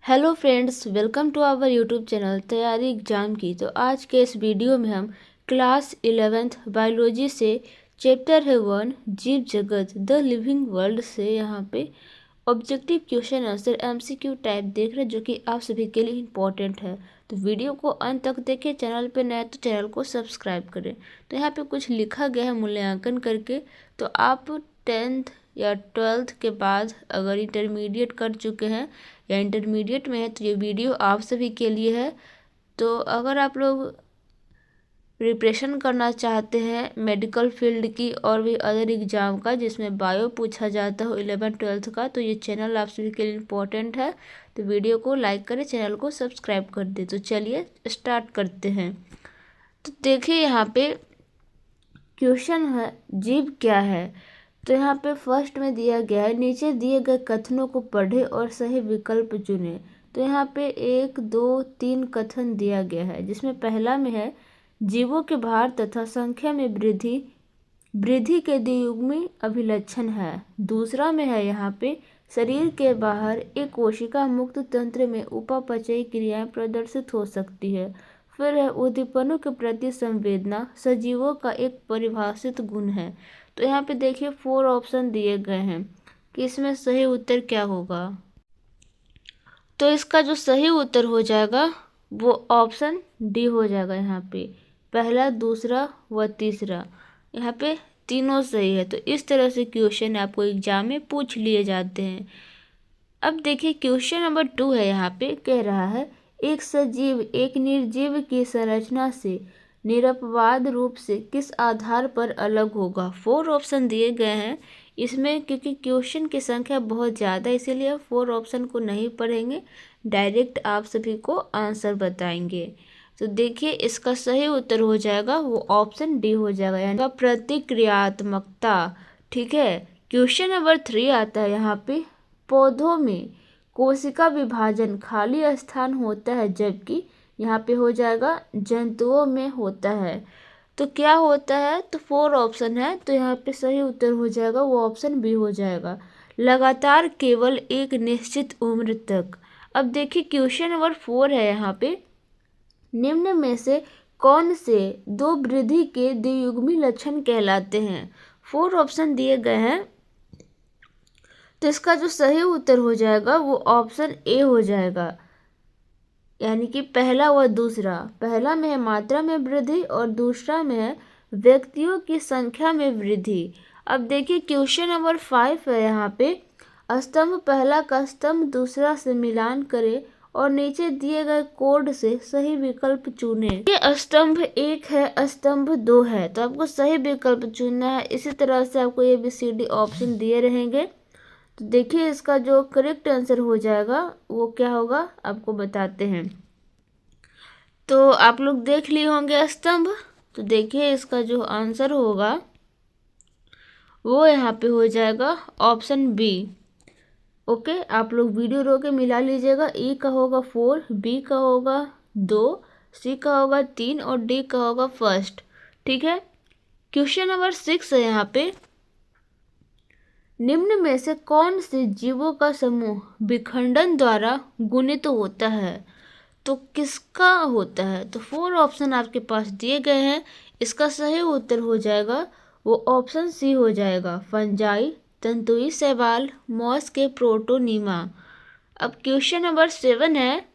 Hello friends, welcome to our YouTube channel तैयारी exam की। तो आज के इस वीडियो में हम क्लास 11th बायोलॉजी से चैप्टर है 1 जीव जगत द लिविंग वर्ल्ड से यहाँ पे objective question answer MCQ type देख रहे हैं, जो कि आप सभी के लिए इम्पोर्टेंट है। तो वीडियो को अंत तक देखें। चैनल पे नए तो चैनल को सब्सक्राइब करें। तो यहाँ पे कुछ लिखा गया है मूल्यांकन करके। तो आप 10th या 12th के बाद अगर इंटरमीडिएट कर चुके हैं या इंटरमीडिएट में है तो ये वीडियो आप सभी के लिए है। तो अगर आप लोग प्रिपरेशन करना चाहते हैं मेडिकल फील्ड की और भी अदर एग्ज़ाम का जिसमें बायो पूछा जाता हो 11th-12th का, तो ये चैनल आप सभी के लिए इम्पोर्टेंट है। तो वीडियो को लाइक करें, चैनल को सब्सक्राइब कर दें। तो चलिए स्टार्ट करते हैं। तो देखिए यहाँ पे क्वेश्चन है जीव क्या है। तो यहाँ पे फर्स्ट में दिया गया है नीचे दिए गए कथनों को पढ़े और सही विकल्प चुने। तो यहाँ पे 1 2 3 कथन दिया गया है, जिसमें पहला में है जीवों के भार तथा संख्या में वृद्धि के द्वियुग्मी अभिलक्षण है। दूसरा में है यहाँ पे शरीर के बाहर एक कोशिका मुक्त तंत्र में उपापचयी क्रियाएं प्रदर्शित हो सकती है। फिर है उद्दीपनों के प्रति संवेदना सजीवों का एक परिभाषित गुण है। तो यहाँ पे देखिए 4 ऑप्शन दिए गए हैं कि इसमें सही उत्तर क्या होगा। तो इसका जो सही उत्तर हो जाएगा वो ऑप्शन डी हो जाएगा। यहाँ पे पहला, दूसरा व तीसरा, यहाँ पे तीनों सही है। तो इस तरह से क्वेश्चन आपको एग्जाम में पूछ लिए जाते हैं। अब देखिए क्वेश्चन नंबर 2 है। यहाँ पे कह रहा है एक सजीव एक निर्जीव की संरचना से निरपवाद रूप से किस आधार पर अलग होगा। 4 ऑप्शन दिए गए हैं इसमें, क्योंकि क्वेश्चन की संख्या बहुत ज़्यादा इसीलिए 4 ऑप्शन को नहीं पढ़ेंगे, डायरेक्ट आप सभी को आंसर बताएंगे। तो देखिए इसका सही उत्तर हो जाएगा वो ऑप्शन डी हो जाएगा, यानी प्रतिक्रियात्मकता। ठीक है। क्वेश्चन नंबर 3 आता है यहाँ पे पौधों में कोशिका विभाजन खाली स्थान होता है, जबकि यहाँ पे हो जाएगा जंतुओं में होता है। तो क्या होता है, तो 4 ऑप्शन है, तो यहाँ पे सही उत्तर हो जाएगा वो ऑप्शन बी हो जाएगा, लगातार केवल एक निश्चित उम्र तक। अब देखिए क्वेश्चन नंबर 4 है यहाँ पे निम्न में से कौन से 2 वृद्धि के द्वियुग्मी लक्षण कहलाते हैं। 4 ऑप्शन दिए गए हैं, तो इसका जो सही उत्तर हो जाएगा वो ऑप्शन ए हो जाएगा, यानी कि पहला व दूसरा। पहला में है मात्रा में वृद्धि और दूसरा में है व्यक्तियों की संख्या में वृद्धि। अब देखिए क्वेश्चन नंबर 5 है यहाँ पे स्तंभ पहला का स्तंभ दूसरा से मिलान करें और नीचे दिए गए कोड से सही विकल्प चुने। ये स्तंभ 1 है, स्तंभ 2 है, तो आपको सही विकल्प चुनना है। इसी तरह से आपको ABCD ऑप्शन दिए रहेंगे। तो देखिए इसका जो करेक्ट आंसर हो जाएगा वो क्या होगा आपको बताते हैं। तो आप लोग देख लिए होंगे स्तंभ, तो देखिए इसका जो आंसर होगा वो यहाँ पे हो जाएगा ऑप्शन बी। ओके, आप लोग वीडियो रोक के मिला लीजिएगा। ई का होगा 4, बी का होगा 2, सी का होगा 3 और डी का होगा फर्स्ट। ठीक है। क्वेश्चन नंबर 6 है यहाँ पे निम्न में से कौन से जीवों का समूह विखंडन द्वारा गुणित होता है। तो किसका होता है, तो 4 ऑप्शन आपके पास दिए गए हैं। इसका सही उत्तर हो जाएगा वो ऑप्शन सी हो जाएगा, फंजाई, तंतुई शैवाल, मॉस के प्रोटोनीमा। अब क्वेश्चन नंबर 7 है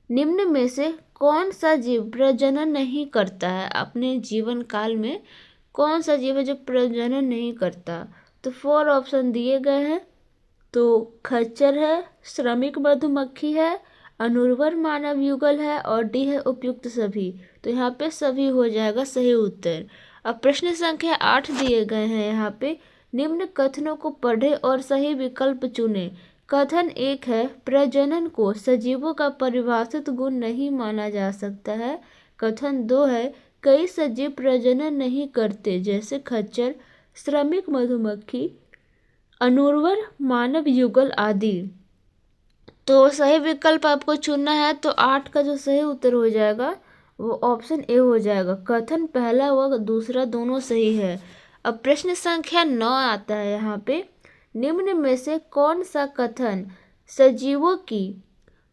निम्न में से कौन सा जीव प्रजनन नहीं करता है। अपने जीवन काल में कौन सा जीव है जो प्रजनन नहीं करता। तो 4 ऑप्शन दिए गए हैं, तो खच्चर है, श्रमिक मधुमक्खी है, अनुर्वर मानव युगल है और डी है उपयुक्त सभी। तो यहाँ पे सभी हो जाएगा सही उत्तर। अब प्रश्न संख्या 8 दिए गए हैं यहाँ पे निम्न कथनों को पढ़े और सही विकल्प चुने। कथन 1 है प्रजनन को सजीवों का परिभाषित गुण नहीं माना जा सकता है। कथन 2 है कई सजीव प्रजनन नहीं करते, जैसे खच्चर, श्रमिक मधुमक्खी, अनुर्वर मानव युगल आदि। तो सही विकल्प आपको चुनना है, तो 8 का जो सही उत्तर हो जाएगा वो ऑप्शन ए हो जाएगा। कथन पहला व दूसरा दोनों सही है। अब प्रश्न संख्या 9 आता है यहाँ पे निम्न में से कौन सा कथन सजीवों की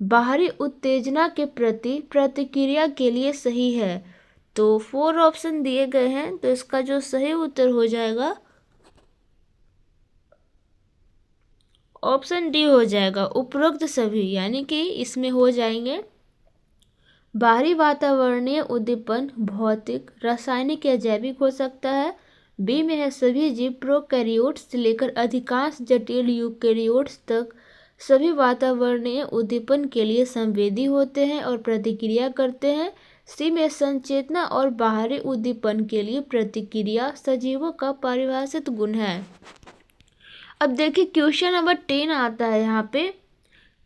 बाहरी उत्तेजना के प्रति प्रतिक्रिया के लिए सही है? तो 4 ऑप्शन दिए गए हैं, तो इसका जो सही उत्तर हो जाएगा ऑप्शन डी हो जाएगा, उपरोक्त सभी, यानी कि इसमें हो जाएंगे बाहरी वातावरणीय उद्दीपन भौतिक, रासायनिक या जैविक हो सकता है। बी में है सभी जीव प्रोकैरियोट्स से लेकर अधिकांश जटिल यूकैरियोट्स तक सभी वातावरणीय उद्दीपन के लिए संवेदी होते हैं और प्रतिक्रिया करते हैं। सी में संचेतना और बाहरी उद्दीपन के लिए प्रतिक्रिया सजीवों का परिभाषित गुण है। अब देखिए क्वेश्चन नंबर 10 आता है यहाँ पे,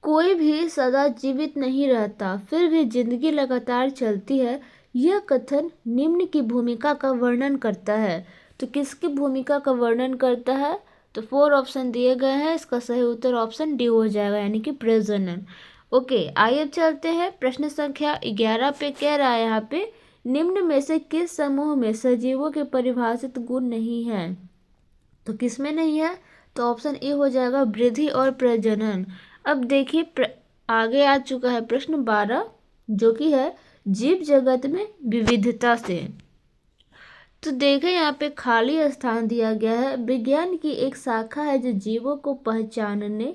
कोई भी सदा जीवित नहीं रहता फिर भी जिंदगी लगातार चलती है, यह कथन निम्न की भूमिका का वर्णन करता है। तो किसकी भूमिका का वर्णन करता है? तो 4 ऑप्शन दिए गए हैं, इसका सही उत्तर ऑप्शन डी हो जाएगा, यानी कि प्रजनन। ओके, आइए चलते हैं प्रश्न संख्या 11 पे। कह रहा है यहाँ पे, निम्न में से किस समूह में सजीवों के परिभाषित गुण नहीं है? तो किस में नहीं है? तो ऑप्शन ए हो जाएगा, वृद्धि और प्रजनन। अब देखिए आगे आ चुका है प्रश्न 12, जो कि है जीव जगत में विविधता से। तो देखें यहाँ पे खाली स्थान दिया गया है, विज्ञान की एक शाखा है जो जीवों को पहचानने,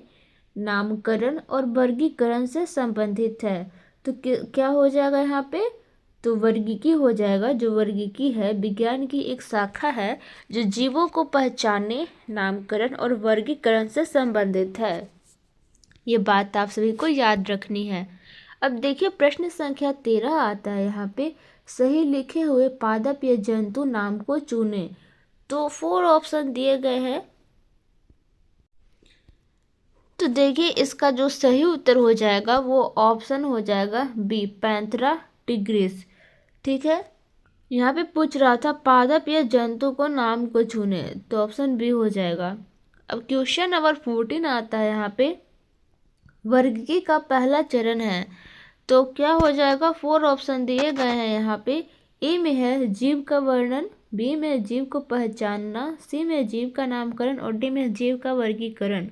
नामकरण और वर्गीकरण से संबंधित है। तो क्या हो जाएगा यहाँ पे? तो वर्गीकी हो जाएगा, जो वर्गीकी है विज्ञान की एक शाखा है जो जीवों को पहचानने, नामकरण और वर्गीकरण से संबंधित है। ये बात आप सभी को याद रखनी है। अब देखिए प्रश्न संख्या 13 आता है यहाँ पे, सही लिखे हुए पादप या जंतु नाम को चुने। तो 4 ऑप्शन दिए गए हैं, तो देखिए इसका जो सही उत्तर हो जाएगा वो ऑप्शन हो जाएगा बी, पैंथेरा टिग्रिस। ठीक है, यहाँ पे पूछ रहा था पादप या जंतु को नाम को चुने, तो ऑप्शन बी हो जाएगा। अब क्वेश्चन नंबर 14 आता है यहाँ पे, वर्गीकी का पहला चरण है, तो क्या हो जाएगा? 4 ऑप्शन दिए गए हैं यहाँ पे। ए में है जीव का वर्णन, बी में जीव को पहचानना, सी में जीव का नामकरण और डी में जीव का वर्गीकरण।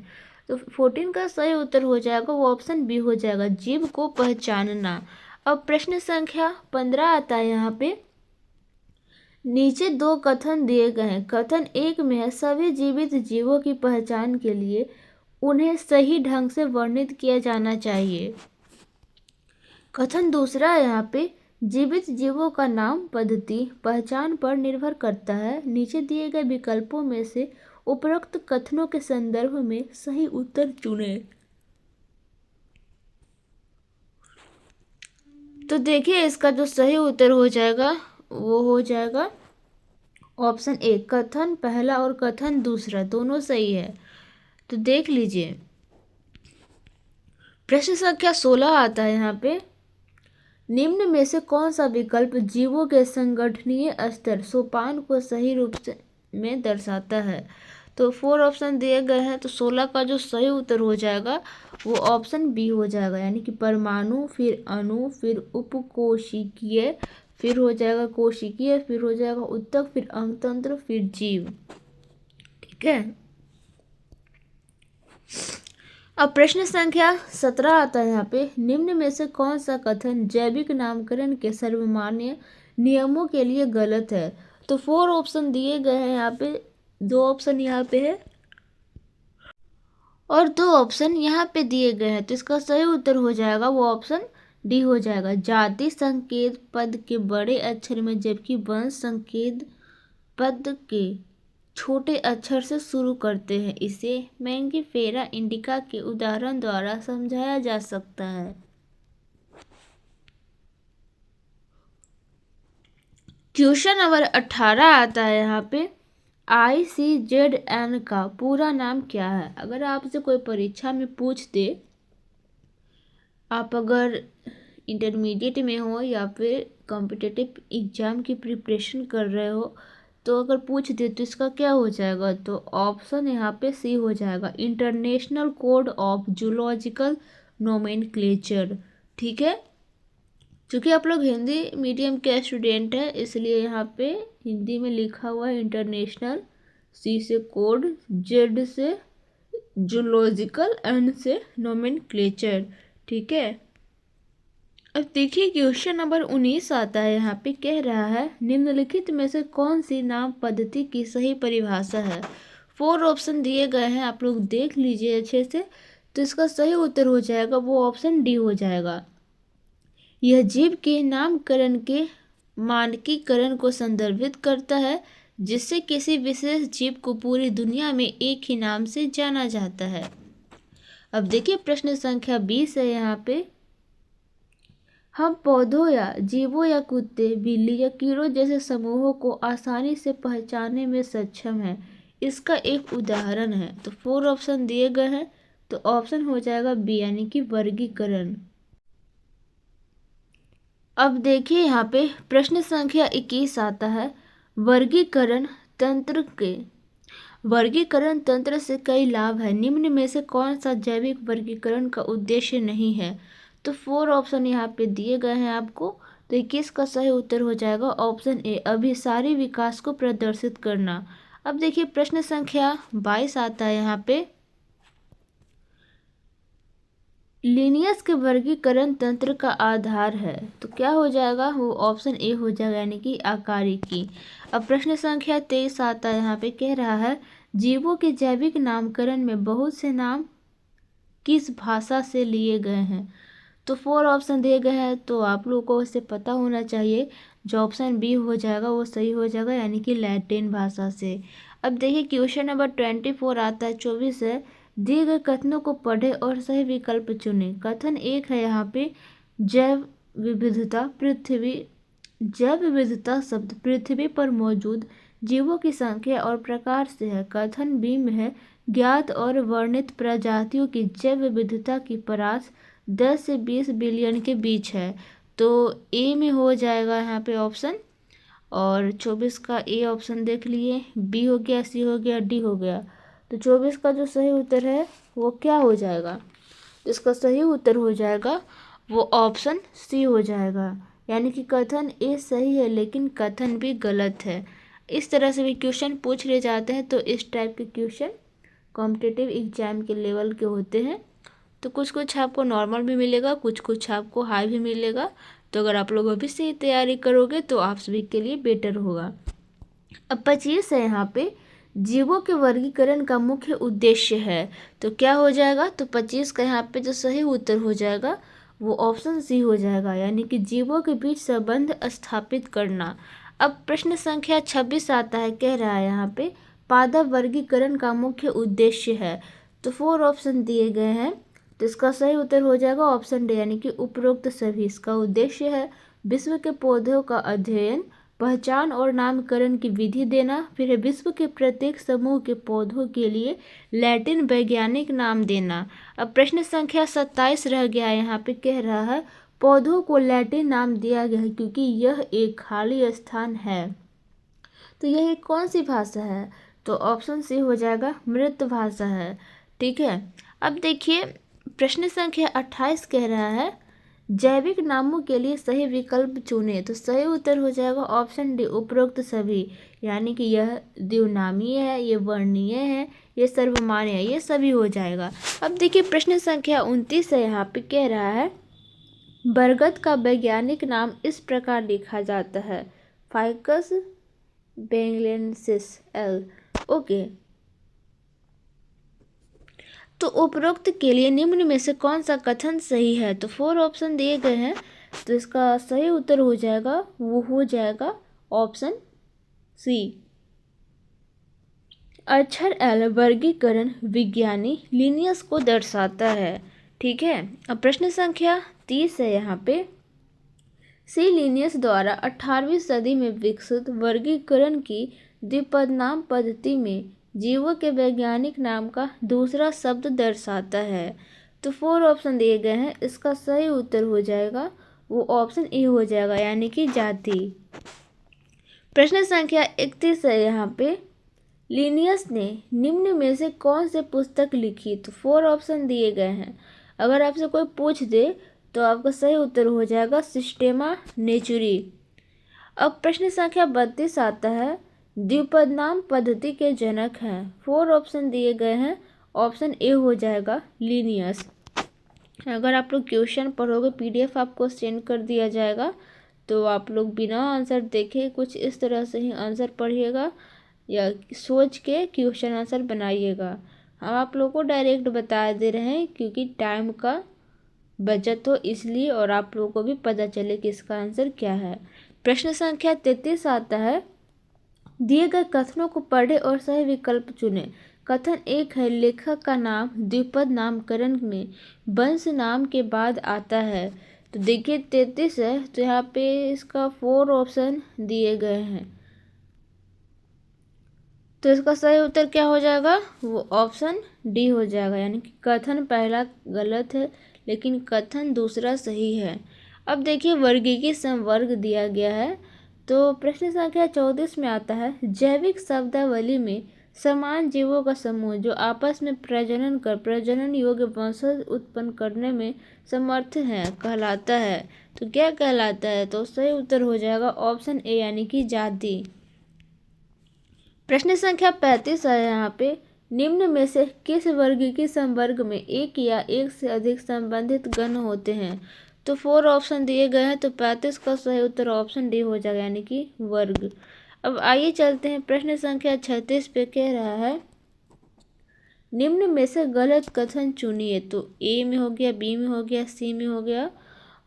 तो 14 का सही उत्तर हो जाएगा वो ऑप्शन बी हो जाएगा, जीव को पहचानना। अब प्रश्न संख्या 15 आता है यहाँ पे, नीचे 2 कथन दिए गए हैं। कथन 1 में है सभी जीवित जीवों की पहचान के लिए उन्हें सही ढंग से वर्णित किया जाना चाहिए। कथन दूसरा है यहाँ पे, जीवित जीवों का नाम पद्धति पहचान पर निर्भर करता है। नीचे दिए गए विकल्पों में से उपरोक्त कथनों के संदर्भ में सही उत्तर चुनें। तो देखिए इसका जो सही उत्तर हो जाएगा वो हो जाएगा ऑप्शन ए, कथन पहला और कथन दूसरा दोनों सही है। तो देख लीजिए प्रश्न संख्या 16 आता है यहाँ पे, निम्न में से कौन सा विकल्प जीवों के संगठनीय स्तर सोपान को सही रूप से में दर्शाता है? तो 4 ऑप्शन दिए गए हैं, तो 16 का जो सही उत्तर हो जाएगा वो ऑप्शन बी हो जाएगा, यानी कि परमाणु, फिर अणु, फिर उपकोशिकीय, फिर हो जाएगा कोशिकीय, फिर हो जाएगा उत्तक, फिर अंगतंत्र, फिर जीव। ठीक है, अब प्रश्न संख्या 17 आता है यहाँ पे, निम्न में से कौन सा कथन जैविक नामकरण के सर्वमान्य नियमों के लिए गलत है? तो 4 ऑप्शन दिए गए हैं यहाँ पे, 2 ऑप्शन यहाँ पे है और 2 ऑप्शन यहाँ पे दिए गए हैं, तो इसका सही उत्तर हो जाएगा वो ऑप्शन डी हो जाएगा, जाति संकेत पद के बड़े अक्षर में जबकि वंश संकेत पद के छोटे अक्षर से शुरू करते हैं। इसे मैंगिफेरा इंडिका के उदाहरण द्वारा समझाया जा सकता है। क्वेश्चन नंबर 18 आता है यहाँ पे, ICZN का पूरा नाम क्या है? अगर आपसे कोई परीक्षा में पूछ दे, आप अगर इंटरमीडिएट में हो या फिर कॉम्पिटिटिव एग्जाम की प्रिपरेशन कर रहे हो, तो अगर पूछ दे तो इसका क्या हो जाएगा? तो ऑप्शन यहाँ पे सी हो जाएगा, international code of zoological nomenclature. ठीक है, क्योंकि आप लोग हिंदी मीडियम के स्टूडेंट हैं, इसलिए यहाँ पे हिंदी में लिखा हुआ है इंटरनेशनल, सी से कोड, जेड से जूलॉजिकल एंड से नोमेनक्लेचर। ठीक है, अब देखिए क्वेश्चन नंबर 19 आता है। यहाँ पे कह रहा है निम्नलिखित में से कौन सी नाम पद्धति की सही परिभाषा है। 4 ऑप्शन दिए गए हैं, आप लोग देख लीजिए अच्छे से। तो इसका सही उत्तर हो जाएगा वो ऑप्शन डी हो जाएगा। यह जीव के नामकरण के मानकीकरण को संदर्भित करता है, जिससे किसी विशेष जीव को पूरी दुनिया में एक ही नाम से जाना जाता है। अब देखिए प्रश्न संख्या 20 है। यहाँ पे हम पौधों या जीवों या कुत्ते, बिल्ली या कीड़ों जैसे समूहों को आसानी से पहचानने में सक्षम हैं। इसका एक उदाहरण है। तो 4 ऑप्शन दिए गए हैं, तो ऑप्शन हो जाएगा बी यानी कि वर्गीकरण। अब देखिए यहाँ पे प्रश्न संख्या 21 आता है। वर्गीकरण तंत्र से कई लाभ है, निम्न में से कौन सा जैविक वर्गीकरण का उद्देश्य नहीं है। तो 4 ऑप्शन यहाँ पे दिए गए हैं आपको। तो 21 का सही उत्तर हो जाएगा ऑप्शन ए, अभिसारी विकास को प्रदर्शित करना। अब देखिए प्रश्न संख्या 22 आता है। यहाँ पे लिनियस के वर्गीकरण तंत्र का आधार है, तो क्या हो जाएगा वो ऑप्शन ए हो जाएगा यानी कि आकारिकी। अब प्रश्न संख्या 23 आता है। यहाँ पे कह रहा है जीवों के जैविक नामकरण में बहुत से नाम किस भाषा से लिए गए हैं। तो 4 ऑप्शन दिए गए हैं, तो आप लोगों को इसे पता होना चाहिए। जो ऑप्शन बी हो जाएगा वो सही हो जाएगा यानी कि लैटिन भाषा से। अब देखिए क्वेश्चन नंबर 24 आता है। 24 है, दिए गए कथनों को पढ़े और सही विकल्प चुनें। कथन 1 है यहाँ पे जैव विविधता शब्द पृथ्वी पर मौजूद जीवों की संख्या और प्रकार से है। कथन बी में है ज्ञात और वर्णित प्रजातियों की जैव विविधता की परास 10 से 20 बिलियन के बीच है। तो ए में हो जाएगा यहाँ पे ऑप्शन, और 24 का ए ऑप्शन देख लिए। बी हो गया, सी हो गया, डी हो गया। तो 24 का जो सही उत्तर है वो क्या हो जाएगा। इसका सही उत्तर हो जाएगा वो ऑप्शन सी हो जाएगा, यानी कि कथन ए सही है लेकिन कथन भी गलत है। इस तरह से भी क्वेश्चन पूछ ले जाते हैं। तो इस टाइप के क्वेश्चन कॉम्पिटिटिव एग्जाम के लेवल के होते हैं। तो कुछ आपको नॉर्मल भी मिलेगा, कुछ आपको हाई भी मिलेगा। तो अगर आप लोग अभी से ही तैयारी करोगे तो आप सभी के लिए बेटर होगा। अब 25 है यहाँ पे जीवों के वर्गीकरण का मुख्य उद्देश्य है, तो क्या हो जाएगा। तो 25 का यहाँ पे जो सही उत्तर हो जाएगा वो ऑप्शन सी हो जाएगा, यानी कि जीवों के बीच संबंध स्थापित करना। अब प्रश्न संख्या 26 आता है। कह रहा है यहाँ पे पादप वर्गीकरण का मुख्य उद्देश्य है। तो 4 ऑप्शन दिए गए हैं, तो इसका सही उत्तर हो जाएगा ऑप्शन डी, यानी कि उपरोक्त सभी। इसका उद्देश्य है विश्व के पौधों का अध्ययन, पहचान और नामकरण की विधि देना। फिर है विश्व के प्रत्येक समूह के पौधों के लिए लैटिन वैज्ञानिक नाम देना। अब प्रश्न संख्या 27 रह गया है। यहाँ पे कह रहा है पौधों को लैटिन नाम दिया गया है क्योंकि यह एक खाली स्थान है। तो यह कौन सी भाषा है। तो ऑप्शन सी हो जाएगा मृत भाषा है। ठीक है, अब देखिए प्रश्न संख्या 28 कह रहा है जैविक नामों के लिए सही विकल्प चुने। तो सही उत्तर हो जाएगा ऑप्शन डी, उपरोक्त सभी, यानी कि यह द्विनामीय है, ये वर्णीय है, ये सर्वमान्य है, ये सभी हो जाएगा। अब देखिए प्रश्न संख्या 29 है। यहाँ पे कह रहा है बरगद का वैज्ञानिक नाम इस प्रकार लिखा जाता है फाइकस बेंगलेंसिस एल। ओके, तो उपरोक्त के लिए निम्न में से कौन सा कथन सही है। तो 4 ऑप्शन दिए गए हैं, तो इसका सही उत्तर हो जाएगा वो हो जाएगा ऑप्शन सी। अक्षर एल वर्गीकरण विज्ञानी लिनियस को दर्शाता है। ठीक है, अब प्रश्न संख्या 30 है। यहाँ पे सी लिनियस द्वारा 18वीं सदी में विकसित वर्गीकरण की द्विपदनाम पद्धति में जीवों के वैज्ञानिक नाम का दूसरा शब्द दर्शाता है। तो 4 ऑप्शन दिए गए हैं, इसका सही उत्तर हो जाएगा वो ऑप्शन ए हो जाएगा, यानी कि जाति। प्रश्न संख्या 31 है। यहाँ पे लिनियस ने निम्न में से कौन से पुस्तक लिखी। तो 4 ऑप्शन दिए गए हैं। अगर आपसे कोई पूछ दे तो आपका सही उत्तर हो जाएगा सिस्टेमा नेचुरी। अब प्रश्न संख्या 32 आता है द्विपदनाम पद्धति के जनक हैं। 4 ऑप्शन दिए गए हैं ऑप्शन ए हो जाएगा लीनियस। अगर आप लोग क्वेश्चन पढ़ोगे, PDF आपको सेंड कर दिया जाएगा, तो आप लोग बिना आंसर देखे कुछ इस तरह से ही आंसर पढ़िएगा या सोच के क्वेश्चन आंसर बनाइएगा। हम आप लोगों को डायरेक्ट बता दे रहे हैं क्योंकि टाइम का बचत हो इसलिए, और आप लोगों को भी पता चले कि इसका आंसर क्या है। प्रश्न संख्या 33 आता है, दिए गए कथनों को पढ़े और सही विकल्प चुने। कथन 1 है, लेखक का नाम द्विपद नामकरण में वंश नाम के बाद आता है। तो देखिए 33 है, तो यहाँ पे इसका 4 ऑप्शन दिए गए हैं, तो इसका सही उत्तर क्या हो जाएगा, वो ऑप्शन डी हो जाएगा। यानी कि कथन पहला गलत है लेकिन कथन दूसरा सही है। अब देखिए वर्गीकी संवर्ग दिया गया है, तो प्रश्न संख्या 34 में आता है, जैविक शब्दावली में समान जीवों का समूह जो आपस में प्रजनन कर प्रजनन योग्य वंशज उत्पन्न करने में समर्थ है कहलाता है। तो क्या कहलाता है, तो सही उत्तर हो जाएगा ऑप्शन ए यानी कि जाति। प्रश्न संख्या 35 है यहाँ पे, निम्न में से किस वर्गीकी संवर्ग में एक या एक से अधिक संबंधित गण होते हैं। तो 4 ऑप्शन दिए गए हैं, तो 35 का सही उत्तर ऑप्शन डी हो जाएगा यानी कि वर्ग। अब आइए चलते हैं प्रश्न संख्या 36 पे, कह रहा है निम्न में से गलत कथन चुनिए। तो ए में हो गया, बी में हो गया, सी में हो गया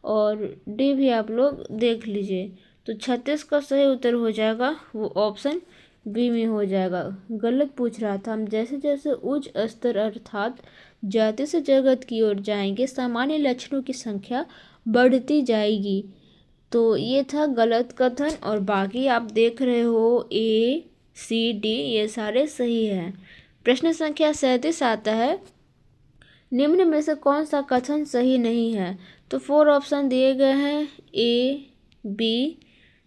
और डी भी आप लोग देख लीजिए। तो 36 का सही उत्तर हो जाएगा वो ऑप्शन बी में हो जाएगा। गलत पूछ रहा था, हम जैसे जैसे उच्च स्तर अर्थात जाति से जगत की ओर जाएंगे सामान्य लक्षणों की संख्या बढ़ती जाएगी। तो ये था गलत कथन, और बाकी आप देख रहे हो ए सी डी ये सारे सही हैं। प्रश्न संख्या 37 आता है, निम्न में से कौन सा कथन सही नहीं है। तो 4 ऑप्शन दिए गए हैं, ए बी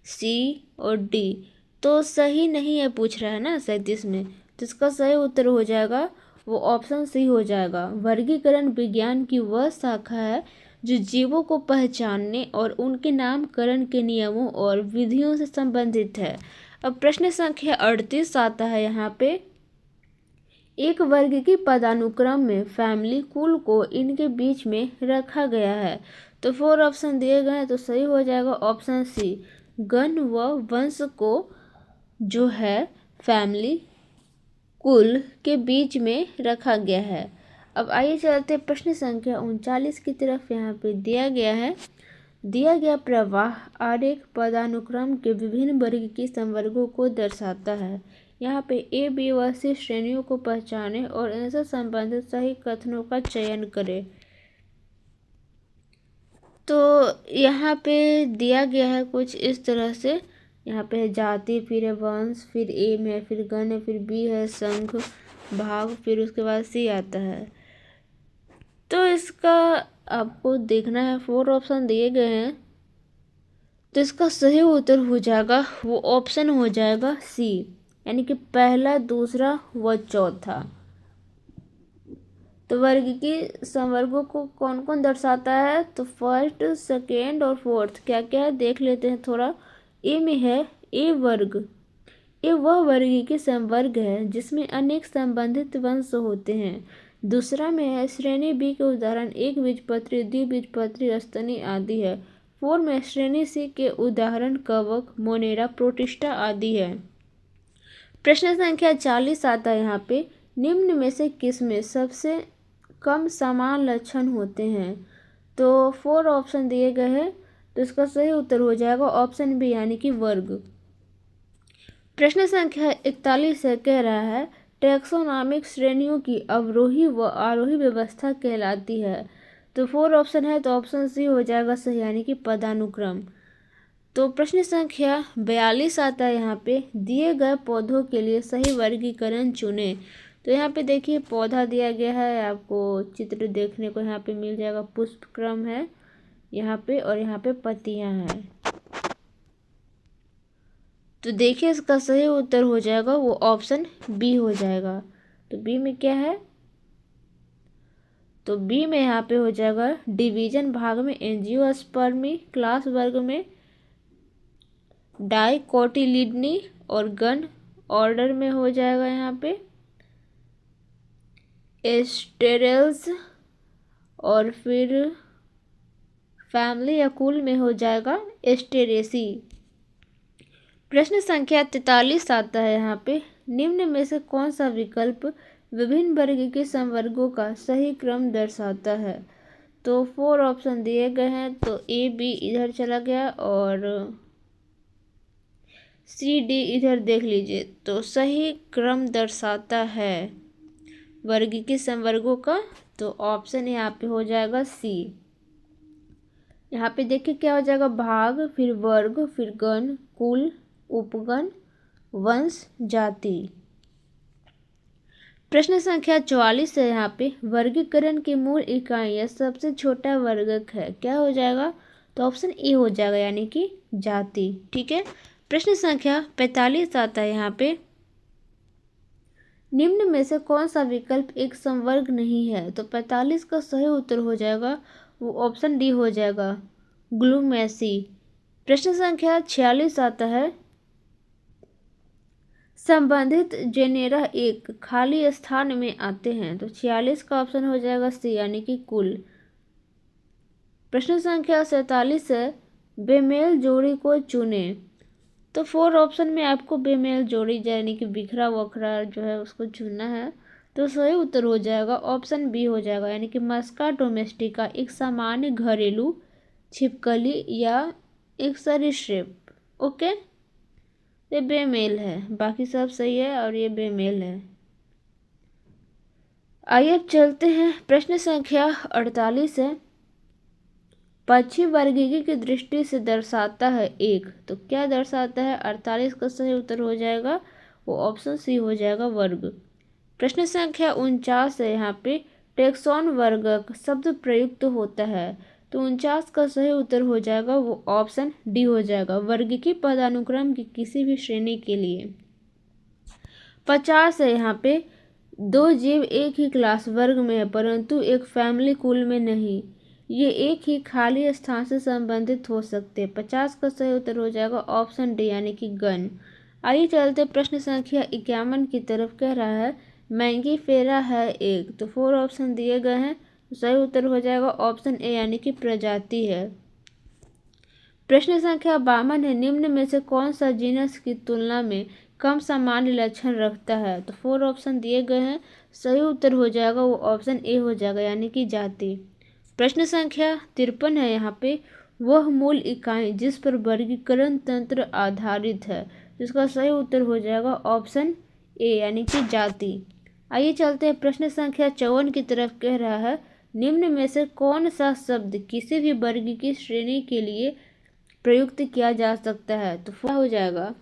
सी और डी, तो सही नहीं है पूछ रहा है ना 37 में, तो इसका सही उत्तर हो जाएगा वो ऑप्शन सी हो जाएगा। वर्गीकरण विज्ञान की वह शाखा है जो जीवों को पहचानने और उनके नामकरण के नियमों और विधियों से संबंधित है। अब प्रश्न संख्या 38 आता है यहाँ पे, एक वर्ग की पदानुक्रम में फैमिली कुल को इनके बीच में रखा गया है। तो 4 ऑप्शन दिए गए हैं, तो सही हो जाएगा ऑप्शन सी, गण व वंश को जो है फैमिली कुल के बीच में रखा गया है। अब आइए चलते हैं प्रश्न संख्या 39 की तरफ। यहाँ पे दिया गया है, दिया गया प्रवाह आरेख पदानुक्रम के विभिन्न वर्ग की संवर्गों को दर्शाता है। यहाँ पे ए बी व सी श्रेणियों को पहचाने और इनसे संबंधित सही कथनों का चयन करें। तो यहाँ पे दिया गया है कुछ इस तरह से, यहाँ पे है जाति, फिर है वंश, फिर ए में है, फिर गण है, फिर बी है संघ भाग, फिर उसके बाद सी आता है। तो इसका आपको देखना है, 4 ऑप्शन दिए गए हैं, तो इसका सही उत्तर हो जाएगा वो ऑप्शन हो जाएगा सी, यानी कि पहला, दूसरा व चौथा। तो वर्ग की संवर्गों को कौन कौन दर्शाता है, तो फर्स्ट, सेकेंड और फोर्थ क्या क्या है देख लेते हैं थोड़ा। ए में है ए वर्ग, ए वह वर्गीय संवर्ग है जिसमें अनेक संबंधित वंश होते हैं। दूसरा में है श्रेणी बी के उदाहरण एक बीजपत्री, द्विबीजपत्री, स्तनी आदि है। 4 में श्रेणी सी के उदाहरण कवक, मोनेरा, प्रोटिस्टा आदि है। प्रश्न संख्या 40 आता है यहाँ पे, निम्न में से किसमें सबसे कम समान लक्षण होते हैं। तो 4 ऑप्शन दिए गए हैं, तो इसका सही उत्तर हो जाएगा ऑप्शन बी यानी कि वर्ग। प्रश्न संख्या 41 है, कह रहा है टैक्सोनॉमिक श्रेणियों की अवरोही व आरोही व्यवस्था कहलाती है। तो 4 ऑप्शन है, तो ऑप्शन सी हो जाएगा सही यानी कि पदानुक्रम। तो प्रश्न संख्या 42 आता है यहाँ पे, दिए गए पौधों के लिए सही वर्गीकरण चुने। तो यहाँ पे देखिए पौधा दिया गया है, आपको चित्र देखने को यहाँ पे मिल जाएगा, पुष्प क्रम है यहाँ पे और यहाँ पे पत्तियाँ हैं। तो देखिए इसका सही उत्तर हो जाएगा वो ऑप्शन बी हो जाएगा। तो बी में क्या है, तो बी में यहाँ पे हो जाएगा डिवीजन भाग में एंजियोस्पर्मी, क्लास वर्ग में डाइकोटिलिडनी और गण ऑर्डर में हो जाएगा यहाँ पे एस्टेरेल्स और फिर फैमिली या कुल में हो जाएगा एस्टेरेसी। प्रश्न संख्या 43 आता है यहाँ पे, निम्न में से कौन सा विकल्प विभिन्न वर्ग के संवर्गों का सही क्रम दर्शाता है। तो 4 ऑप्शन दिए गए हैं, तो ए बी इधर चला गया और सी डी इधर देख लीजिए। तो सही क्रम दर्शाता है वर्गीय संवर्गों का, तो ऑप्शन यहाँ पे हो जाएगा सी। यहाँ पे देखिए क्या हो जाएगा, भाग, फिर वर्ग, फिर गण, कुल, उपगण, वंश, जाति। प्रश्न संख्या 44 है यहाँ पे, वर्गीकरण की मूल इकाई या सबसे छोटा वर्गक है, क्या हो जाएगा। तो ऑप्शन ए हो जाएगा, यानी कि जाति। ठीक है। प्रश्न संख्या 45 आता है यहाँ पे, निम्न में से कौन सा विकल्प एक संवर्ग नहीं है। तो 45 का सही उत्तर हो जाएगा वो ऑप्शन डी हो जाएगा, ग्लूमेसी। प्रश्न संख्या 46 आता है, संबंधित जेनेरा एक खाली स्थान में आते हैं। तो 46 का ऑप्शन हो जाएगा सी, यानी कि कुल। प्रश्न संख्या 47 है, बेमेल जोड़ी को चुने। तो 4 ऑप्शन में आपको बेमेल जोड़ी यानी कि बिखरा वखरा जो है उसको चुनना है। तो सही उत्तर हो जाएगा ऑप्शन बी हो जाएगा, यानी कि मस्का डोमेस्टिका एक सामान्य घरेलू छिपकली या एक सरीसृप। ओके, ये बेमेल है, बाकी सब सही है और ये बेमेल है। आइए अब चलते हैं, प्रश्न संख्या 48 है, पक्षी वर्गीकी की दृष्टि से दर्शाता है एक। तो क्या दर्शाता है, 48 का सही उत्तर हो जाएगा वो ऑप्शन सी हो जाएगा, वर्ग। प्रश्न संख्या 49 है यहाँ पे, टेक्सॉन वर्गक शब्द प्रयुक्त होता है। तो 49 का सही उत्तर हो जाएगा वो ऑप्शन डी हो जाएगा, वर्गीकी पदानुक्रम की किसी भी श्रेणी के लिए। 50 है यहाँ पे, दो जीव एक ही क्लास वर्ग में है परंतु एक फैमिली कुल में नहीं, ये एक ही खाली स्थान से संबंधित हो सकते हैं। 50 का सही उत्तर हो जाएगा ऑप्शन डी, यानी कि गण। आइए चलते प्रश्न संख्या 51 की तरफ, कह रहा है मैंगी फेरा है एक। तो 4 ऑप्शन दिए गए हैं, सही उत्तर हो जाएगा ऑप्शन ए, यानी कि प्रजाति है। प्रश्न संख्या 52 है, निम्न में से कौन सा जीनस की तुलना में कम सामान्य लक्षण रखता है। तो 4 ऑप्शन दिए गए हैं, सही उत्तर हो जाएगा वो ऑप्शन ए हो जाएगा, यानी कि जाति। प्रश्न संख्या 53 है यहाँ पे, वह मूल इकाई जिस पर वर्गीकरण तंत्र आधारित है। जिसका सही उत्तर हो जाएगा ऑप्शन ए, यानी कि जाति। आइए चलते हैं प्रश्न संख्या 54 की तरफ, कह रहा है निम्न में से कौन सा शब्द किसी भी वर्ग की श्रेणी के लिए प्रयुक्त किया जा सकता है। तो क्या हो जाएगा,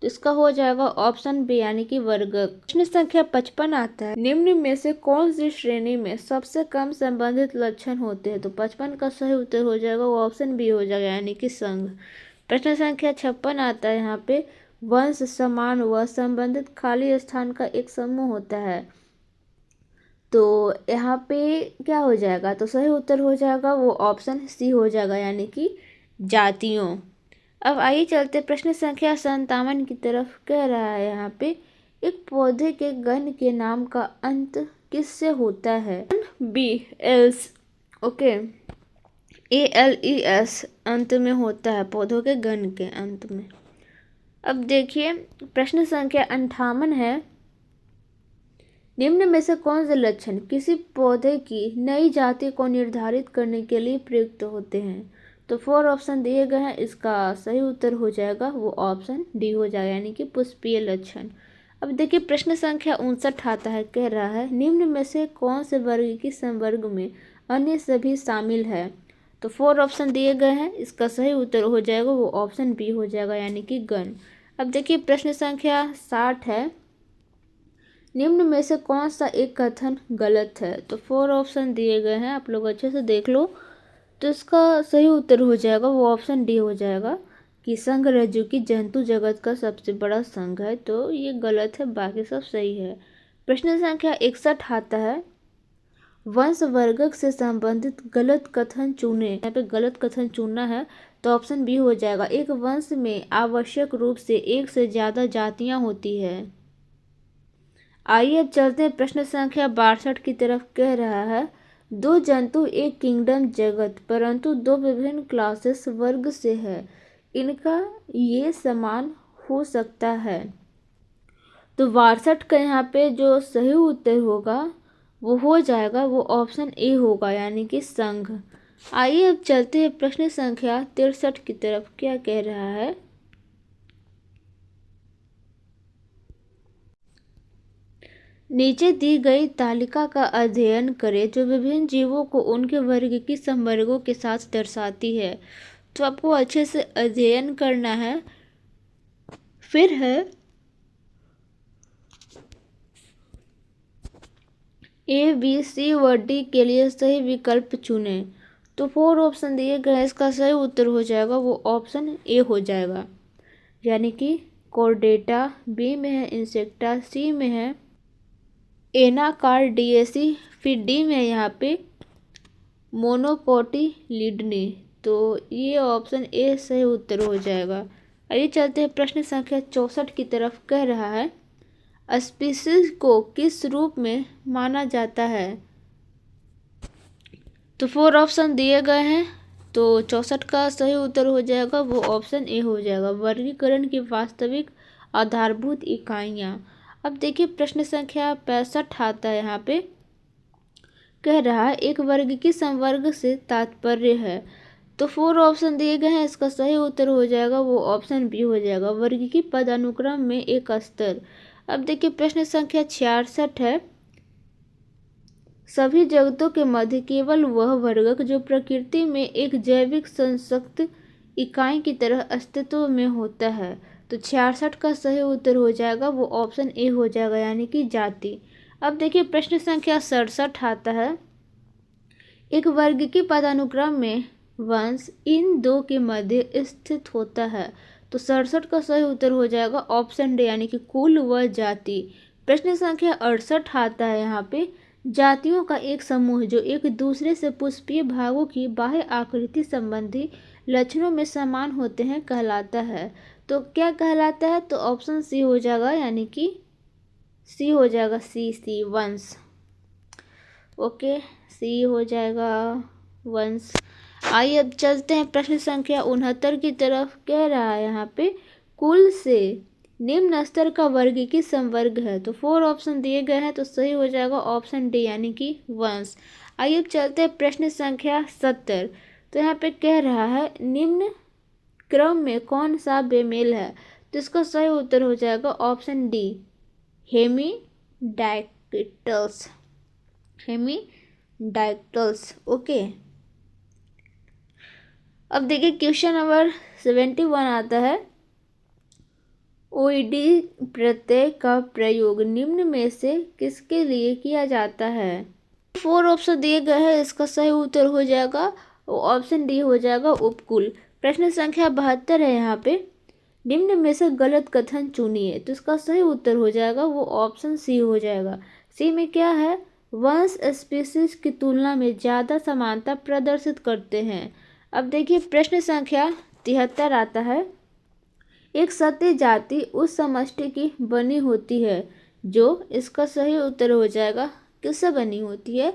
तो इसका हो जाएगा ऑप्शन बी, यानी कि वर्गक। प्रश्न संख्या 55 आता है, निम्न में से कौन सी श्रेणी में सबसे कम संबंधित लक्षण होते हैं। तो 55 का सही उत्तर हो जाएगा वो ऑप्शन बी हो जाएगा, यानी कि संघ। प्रश्न संख्या 56 आता है यहाँ पे, वंश समान व संबंधित खाली स्थान का एक समूह होता है। तो यहाँ पे क्या हो जाएगा, तो सही उत्तर हो जाएगा वो ऑप्शन सी हो जाएगा, यानी कि जातियों। अब आइए चलते प्रश्न संख्या 57 की तरफ, कह रहा है यहाँ पे, एक पौधे के गण के नाम का अंत किससे होता है। बी एल्स, ओके, ALES अंत में होता है, पौधों के गण के अंत में। अब देखिए प्रश्न संख्या 58 है, निम्न में से कौन से लक्षण किसी पौधे की नई जाति को निर्धारित करने के लिए प्रयुक्त होते हैं। तो 4 ऑप्शन दिए गए हैं, इसका सही उत्तर हो जाएगा वो ऑप्शन डी हो जाएगा, यानी कि पुष्पीय लक्षण। अब देखिए प्रश्न संख्या 59 आता है, कह रहा है निम्न में से कौन से वर्ग की संवर्ग में अन्य सभी शामिल है। तो 4 ऑप्शन दिए गए हैं, इसका सही उत्तर हो जाएगा वो ऑप्शन बी हो जाएगा, यानी कि गण। अब देखिए प्रश्न संख्या 60 है, निम्न में से कौन सा एक कथन गलत है। तो 4 ऑप्शन दिए गए हैं, आप लोग अच्छे से देख लो। तो इसका सही उत्तर हो जाएगा वो ऑप्शन डी हो जाएगा कि संघ रज्जु की जंतु जगत का सबसे बड़ा संघ है। तो ये गलत है, बाकी सब सही है। प्रश्न संख्या 61 आता है, वंश वर्गक से संबंधित गलत कथन चुने। यहाँ पे गलत कथन चुनना है, तो ऑप्शन बी हो जाएगा, एक वंश में आवश्यक रूप से एक से ज़्यादा जातियाँ होती है। आइए अब चलते हैं प्रश्न संख्या 62 की तरफ। कह रहा है, दो जंतु एक किंगडम जगत परंतु दो विभिन्न क्लासेस वर्ग से है, इनका ये समान हो सकता है। तो 62 का यहाँ पे जो सही उत्तर होगा वो हो जाएगा, वो ऑप्शन ए होगा, यानी कि संघ। आइए अब चलते हैं प्रश्न संख्या 63 की तरफ। क्या कह रहा है, नीचे दी गई तालिका का अध्ययन करें जो विभिन्न जीवों को उनके वर्ग की संवर्गों के साथ दर्शाती है। तो आपको अच्छे से अध्ययन करना है। फिर है ए, बी, सी व डी के लिए सही विकल्प चुनें। तो 4 ऑप्शन दिए गए हैं, इसका सही उत्तर हो जाएगा वो ऑप्शन ए हो जाएगा, यानी कि कॉर्डेटा। बी में है इंसेक्टा, सी में है एनाकार्डियेसी, फिर डी में यहाँ पे मोनोकोटिलिडनी। तो ये ऑप्शन ए सही उत्तर हो जाएगा। आइए चलते हैं प्रश्न संख्या 64 की तरफ। कह रहा है, स्पीशीज को किस रूप में माना जाता है। तो 4 ऑप्शन दिए गए हैं, तो 64 का सही उत्तर हो जाएगा वो ऑप्शन ए हो जाएगा, वर्गीकरण की वास्तविक आधारभूत इकाइयाँ। अब देखिए प्रश्न संख्या 65 आता है यहाँ पे। कह रहा है, एक वर्ग की संवर्ग से तात्पर्य है। तो 4 ऑप्शन दिए गए हैं, इसका सही उत्तर हो जाएगा वो ऑप्शन बी हो जाएगा, वर्ग की पदानुक्रम में एक स्तर। अब देखिए प्रश्न संख्या 66 है, सभी जगतों के मध्य केवल वह वर्ग जो प्रकृति में एक जैविक संसक्त इकाई की तरह अस्तित्व में होता है। तो 66 का सही उत्तर हो जाएगा वो ऑप्शन ए हो जाएगा, यानी कि जाति। अब देखिए प्रश्न संख्या 67 आता है, एक वर्ग की पदानुक्रम में वंश इन दो के मध्य स्थित होता है। तो 67 का सही उत्तर हो जाएगा ऑप्शन डी, यानी कि कुल व जाति। प्रश्न संख्या 68 आता है यहाँ पे, जातियों का एक समूह जो एक दूसरे से पुष्पीय भागों की बाह्य आकृति संबंधी लक्षणों में समान होते हैं कहलाता है। तो क्या कहलाता है, तो ऑप्शन सी हो जाएगा, यानी कि सी हो जाएगा, सी वंश। ओके, सी हो जाएगा वंश। आइए अब चलते हैं प्रश्न संख्या 69 की तरफ। कह रहा है यहाँ पे, कुल से निम्न स्तर का वर्ग की संवर्ग है। तो 4 ऑप्शन दिए गए हैं, तो सही हो जाएगा ऑप्शन डी, यानी कि वंश। आइए अब चलते हैं प्रश्न संख्या 70। तो यहाँ पे कह रहा है, निम्न क्रम में कौन सा बेमेल है। तो इसका सही उत्तर हो जाएगा ऑप्शन डी, हेमीडाक्टिल्स, हेमीडाक्टिल्स। ओके, अब देखिए क्वेश्चन नंबर 71 आता है, ओईडी प्रत्यय का प्रयोग निम्न में से किसके लिए किया जाता है। 4 ऑप्शन दिए गए हैं, इसका सही उत्तर हो जाएगा ऑप्शन डी हो जाएगा, उपकुल। प्रश्न संख्या 72 है यहाँ पे, निम्न में से गलत कथन चुनिए। तो इसका सही उत्तर हो जाएगा वो ऑप्शन सी हो जाएगा। सी में क्या है, वंश स्पीशीज की तुलना में ज़्यादा समानता प्रदर्शित करते हैं। अब देखिए प्रश्न संख्या 73 आता है, एक सत्य जाति उस समष्टि की बनी होती है जो, इसका सही उत्तर हो जाएगा किससे बनी होती है।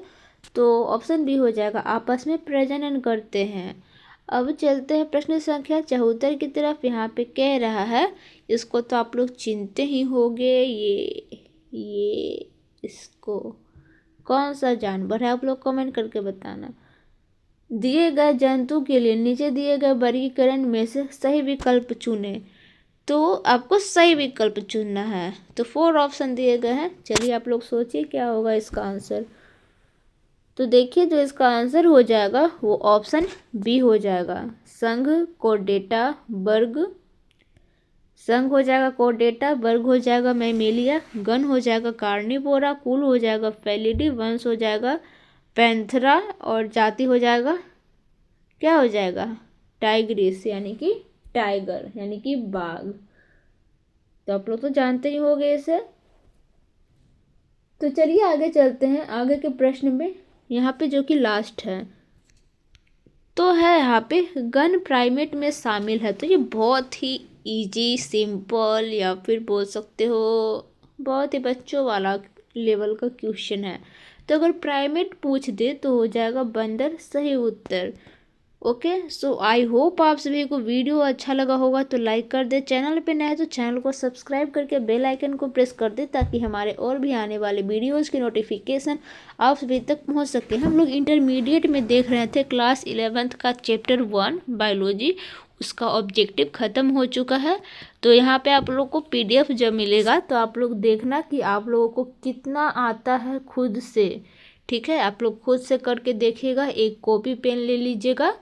तो ऑप्शन बी हो जाएगा, आपस में प्रजनन करते हैं। अब चलते हैं प्रश्न संख्या 74 की तरफ। यहाँ पे कह रहा है, इसको तो आप लोग चिनते ही होंगे, ये इसको कौन सा जानवर है, आप लोग कमेंट करके बताना। दिए गए जंतु के लिए नीचे दिए गए वर्गीकरण में से सही विकल्प चुनें। तो आपको सही विकल्प चुनना है। तो 4 ऑप्शन दिए गए हैं, चलिए आप लोग सोचिए क्या होगा इसका आंसर। तो देखिए जो इसका आंसर हो जाएगा वो ऑप्शन बी हो जाएगा, संघ कोर्डेटा वर्ग। संघ हो जाएगा कोर्डेटा, वर्ग हो जाएगा मैमेलिया, गण हो जाएगा कार्निवोरा, कुल हो जाएगा फेलिडी, वंश हो जाएगा पैंथरा, और जाति हो जाएगा क्या हो जाएगा, टाइग्रिस, यानी कि टाइगर, यानी कि बाघ। तो आप लोग तो जानते ही होंगे इसे। तो चलिए आगे चलते हैं, आगे के प्रश्न में यहाँ पे जो कि लास्ट है, तो है यहाँ पे गण प्राइमेट में शामिल है। तो ये बहुत ही इजी सिंपल, या फिर बोल सकते हो बहुत ही बच्चों वाला लेवल का क्वेश्चन है। तो अगर प्राइमेट पूछ दे तो हो जाएगा बंदर सही उत्तर। ओके, सो आई होप आप सभी को वीडियो अच्छा लगा होगा, तो लाइक कर दे। चैनल पे नए तो चैनल को सब्सक्राइब करके बेल आइकन को प्रेस कर दे, ताकि हमारे और भी आने वाले वीडियोस की नोटिफिकेशन आप सभी तक पहुंच सके। हम लोग इंटरमीडिएट में देख रहे थे क्लास 11th का चैप्टर 1 बायोलॉजी, उसका ऑब्जेक्टिव ख़त्म हो चुका है। तो यहाँ पे आप लोग को PDF जब मिलेगा तो आप लोग देखना कि आप लोगों को कितना आता है खुद से। ठीक है, आप लोग खुद से करके देखिएगा। एक कॉपी पेन ले लीजिएगा,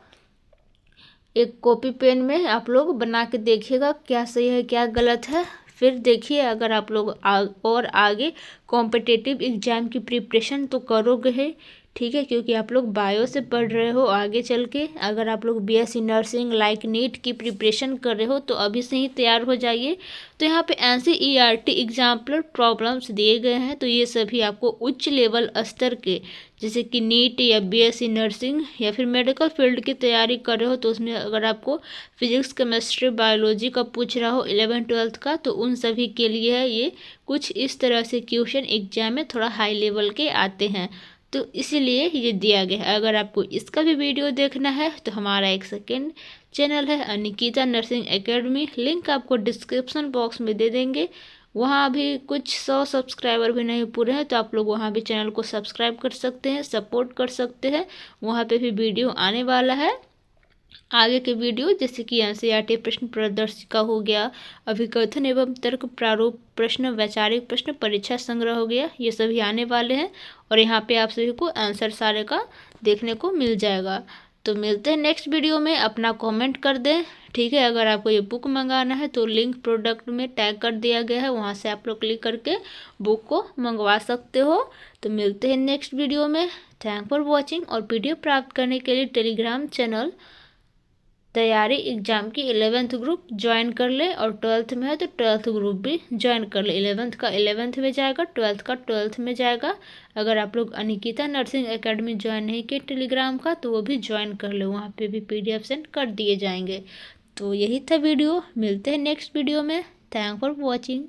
एक कॉपी पेन में आप लोग बना के देखिएगा क्या सही है क्या गलत है। फिर देखिए, अगर आप लोग और आगे कॉम्पिटिटिव एग्ज़ाम की प्रिपरेशन तो करोगे ही, ठीक है, क्योंकि आप लोग बायो से पढ़ रहे हो। आगे चल के अगर आप लोग BSc नर्सिंग लाइक नीट की प्रिपरेशन कर रहे हो तो अभी से ही तैयार हो जाइए। तो यहाँ पे NCERT एग्जाम्पलर प्रॉब्लम्स दिए गए हैं, तो ये सभी आपको उच्च लेवल स्तर के, जैसे कि नीट या BSc नर्सिंग या फिर मेडिकल फील्ड की तैयारी कर रहे हो, तो उसमें अगर आपको फिजिक्स केमिस्ट्री बायोलॉजी का पूछ रहा हो 11th-12th का, तो उन सभी के लिए है ये। कुछ इस तरह से क्वेश्चन एग्जाम में थोड़ा हाई लेवल के आते हैं, तो इसीलिए ये दिया गया है। अगर आपको इसका भी वीडियो देखना है तो हमारा एक सेकेंड चैनल है अनिकिता नर्सिंग एकेडमी, लिंक आपको डिस्क्रिप्शन बॉक्स में दे देंगे। वहाँ भी कुछ 100 सब्सक्राइबर भी नहीं पूरे हैं, तो आप लोग वहाँ भी चैनल को सब्सक्राइब कर सकते हैं, सपोर्ट कर सकते हैं। वहाँ पे भी वीडियो आने वाला है, आगे के वीडियो, जैसे कि NCERT प्रश्न प्रदर्शिका हो गया, अभिकथन एवं तर्क प्रारूप प्रश्न, वैचारिक प्रश्न, परीक्षा संग्रह हो गया, ये सभी आने वाले हैं। और यहाँ पे आप सभी को आंसर सारे का देखने को मिल जाएगा। तो मिलते हैं नेक्स्ट वीडियो में, अपना कमेंट कर दें। ठीक है, अगर आपको ये बुक मंगाना है तो लिंक प्रोडक्ट में टैग कर दिया गया है, वहाँ से आप लोग क्लिक करके बुक को मंगवा सकते हो। तो मिलते हैं नेक्स्ट वीडियो में। Thank for watching. और PDF प्राप्त करने के लिए टेलीग्राम चैनल तैयारी एग्जाम की 11th ग्रुप ज्वाइन कर ले, और 12th में है तो 12th ग्रुप भी ज्वाइन कर ले। 11th का 11th में जाएगा, 12th का 12th में जाएगा। अगर आप लोग अनिकिता नर्सिंग एकेडमी ज्वाइन नहीं किए टेलीग्राम का, तो वो भी ज्वाइन कर ले, वहाँ पे भी PDF सेंड कर दिए जाएंगे। तो यही था वीडियो, मिलते हैं नेक्स्ट वीडियो में। Thank for watching.